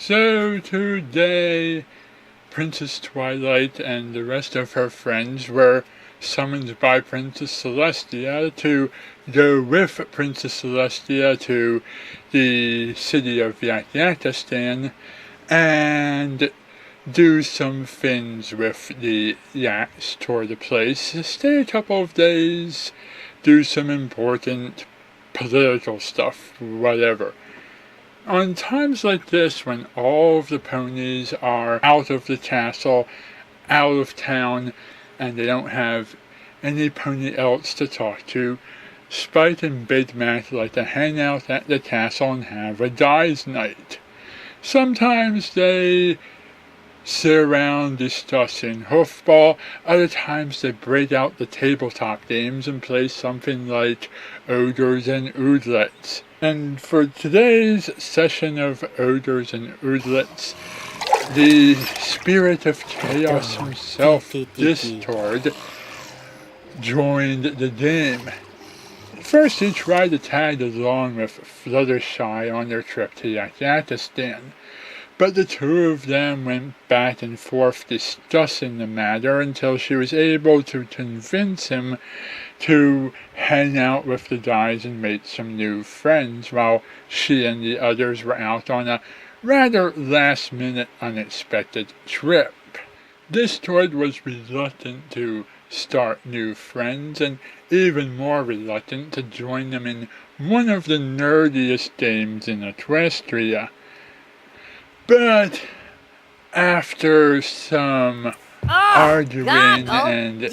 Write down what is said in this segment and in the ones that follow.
So today, Princess Twilight and the rest of her friends were summoned by Princess Celestia to go with Princess Celestia to the city of Yakyakistan and do some things with the Yaks toward the place, stay a couple of days, do some important political stuff, whatever. On times like this, when all of the ponies are out of the castle, out of town, and they don't have any pony else to talk to, Spite and Big Mac like to hang out at the castle and have a dice night. Sometimes they sit around discussing hoofball, other times they break out the tabletop games and play something like Ogres and Oodlets. And for today's session of Ogres and Oodlets, the spirit of chaos himself, Discord, joined the game. First he tried to tag along with Fluttershy on their trip to Yakyakistan, but the two of them went back and forth discussing the matter until she was able to convince him to hang out with the guys and make some new friends while she and the others were out on a rather last-minute unexpected trip. Discord was reluctant to start new friends and even more reluctant to join them in one of the nerdiest games in Equestria. But after some arguing and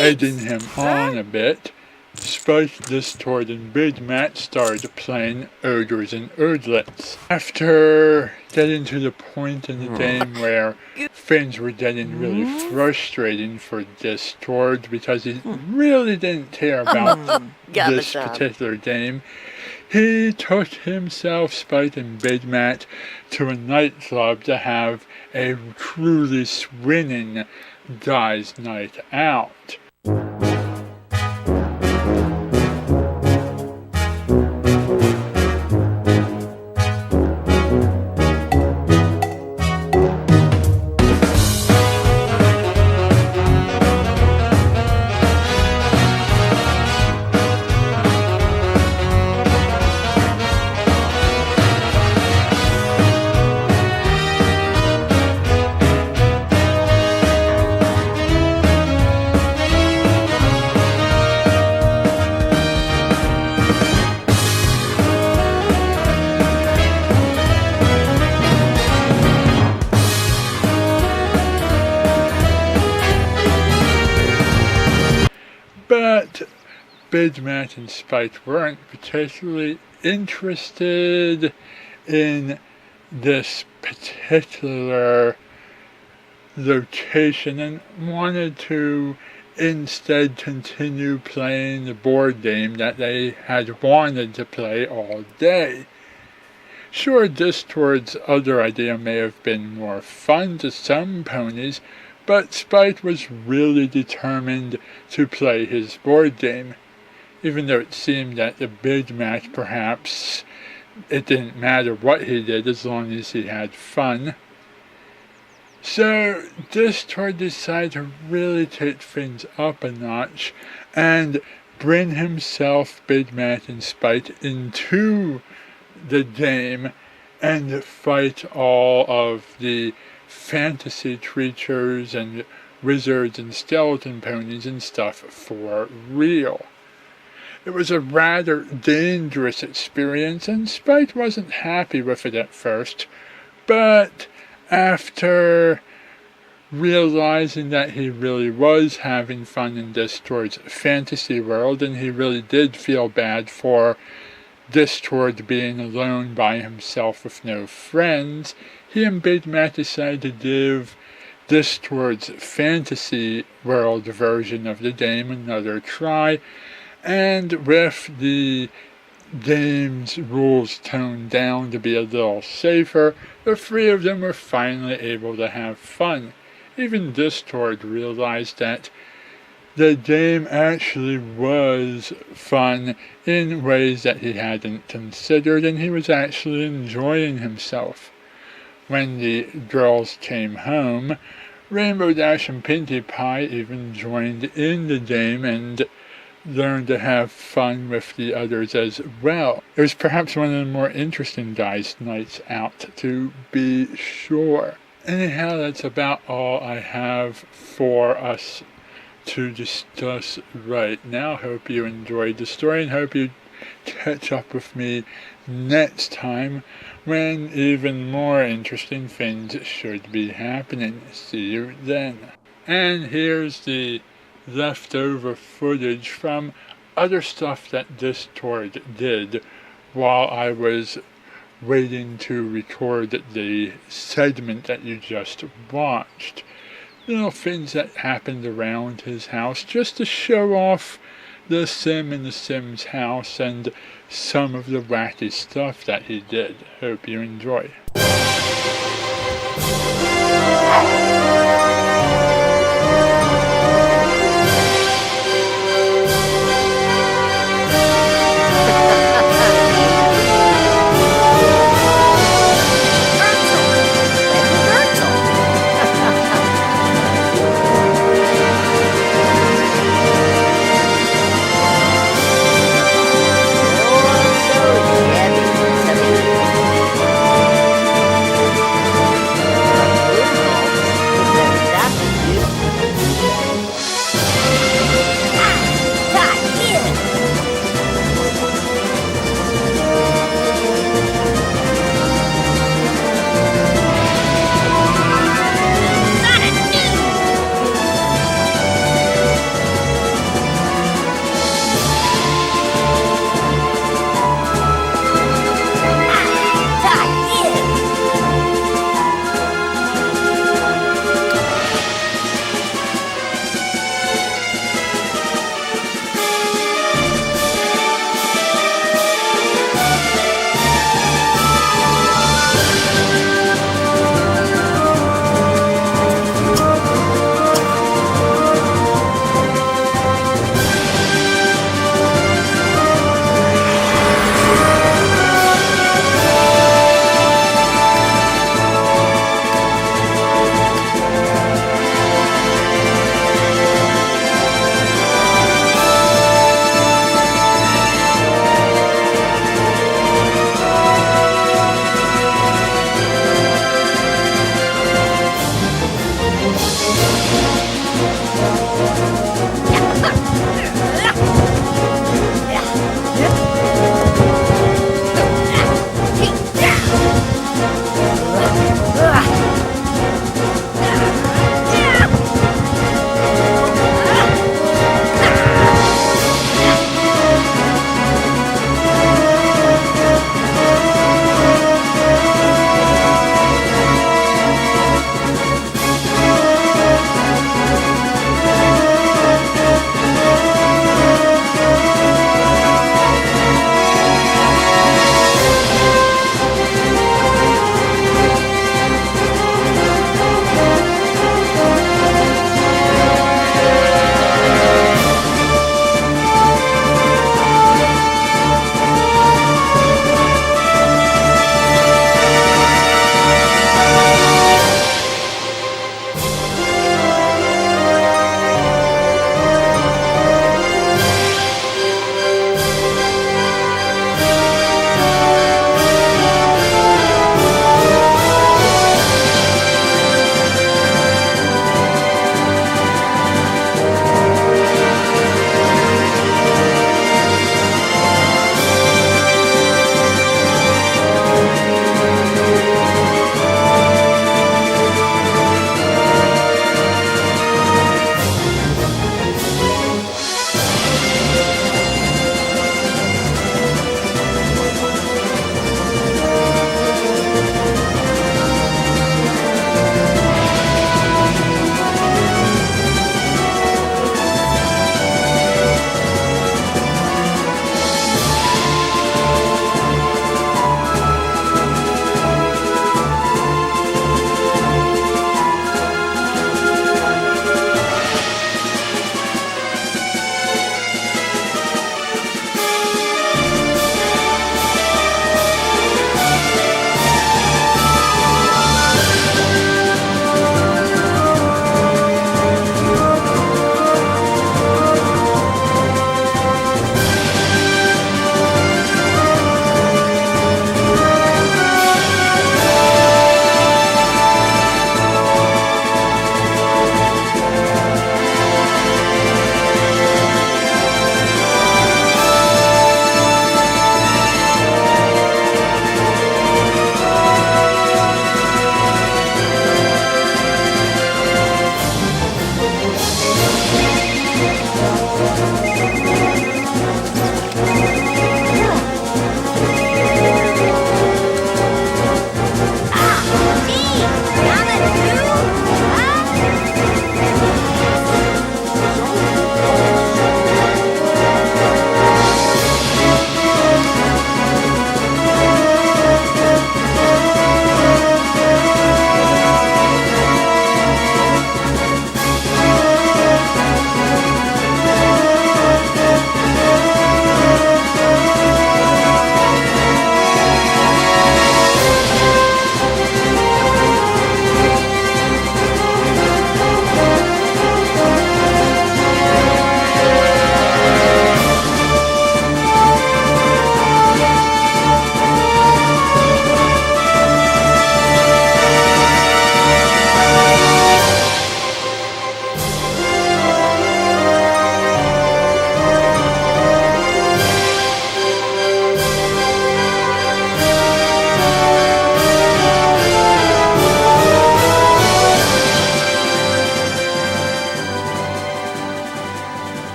egging him on a bit, Spike, Discord, and Big Mac started playing Ogres and Oodlets. After getting to the point in the game where things were getting really frustrating for Discord because he really didn't care about this particular game, he took himself, Spike, and Big Mac to a nightclub to have a truly swinging guys' night out. But Big Mac and Spike weren't particularly interested in this particular location and wanted to instead continue playing the board game that they had wanted to play all day. Sure, Discord's other idea may have been more fun to some ponies, but Spike was really determined to play his board game, even though it seemed that the Big Mac perhaps it didn't matter what he did as long as he had fun. So Discord decided to really take things up a notch and bring himself, Big Mac, and Spike into the game and fight all of the fantasy creatures and wizards and skeleton ponies and stuff for real. It was a rather dangerous experience, and Spike wasn't happy with it at first, but after realizing that he really was having fun in Discord's fantasy world, and he really did feel bad for Discord being alone by himself with no friends, he and Big Mac decided to give Discord's fantasy world version of the game another try, and with the game's rules toned down to be a little safer, the three of them were finally able to have fun. Even Discord realized that the game actually was fun in ways that he hadn't considered, and he was actually enjoying himself. When the girls came home, Rainbow Dash and Pinkie Pie even joined in the game and learned to have fun with the others as well. It was perhaps one of the more interesting guys' nights out, to be sure. Anyhow, that's about all I have for us to discuss right now. Hope you enjoyed the story and hope you catch up with me next time when even more interesting things should be happening. See you then. And here's the leftover footage from other stuff that Discord did while I was waiting to record the segment that you just watched. Little things that happened around his house just to show off the Sim in the Sim's house and some of the wacky stuff that he did. Hope you enjoy.